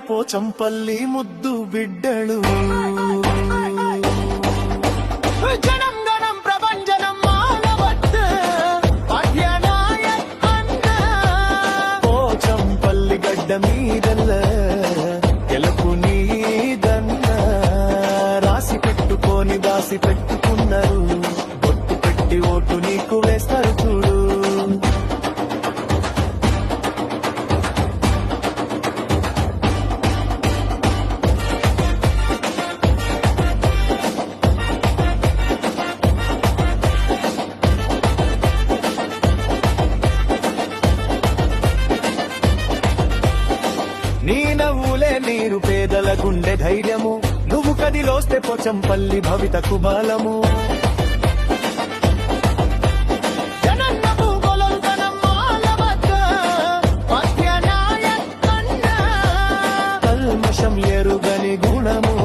పోచంపల్లి ముద్దు బిడ్డలు. జనం గణం ప్రభంజనం మానవత్ పాఠ్యనాయక్ అన్న పోచంపల్లి గడ్డ మీదల్ల గెలుపు నీదన్న రాసి పెట్టుకొని దాసి పెట్టుకున్నారు. బొట్టు పెట్టి ఓటు నీకు వేస్తారు చూడు. నీ నవ్వులే నీరు పేదల గుండె ధైర్యము. నువ్వు కదిలోస్తే పోచంపల్లి భవితకు బాలము. జనన్న భూగోళం గణం మానవత్ పాఠ్యనాయక్ అన్న కల్మషం ఎరుగని గుణము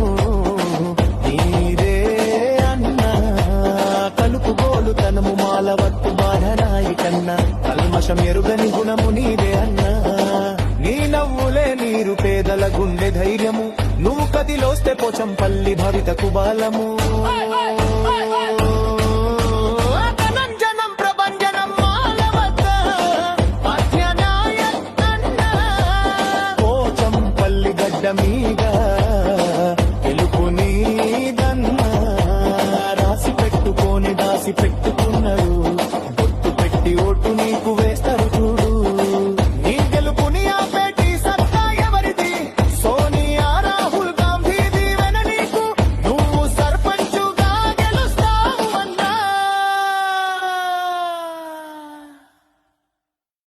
నీదే అన్న. కలుపుగోలు తనము మాలవత్తు బాధనాయి కన్నా. కల్మషం ఎరుగని గుణము నీదే అన్నా. నీ నవ్వులే నీరు పేదల గుండె ధైర్యము. నువ్వు కదిలోస్తే పోచంపల్లి భవితకు బాలము. జనం ప్రభంజనం మానవత్ పాఠ్యనాయక్ అన్న పోచంపల్లి గడ్డ మీద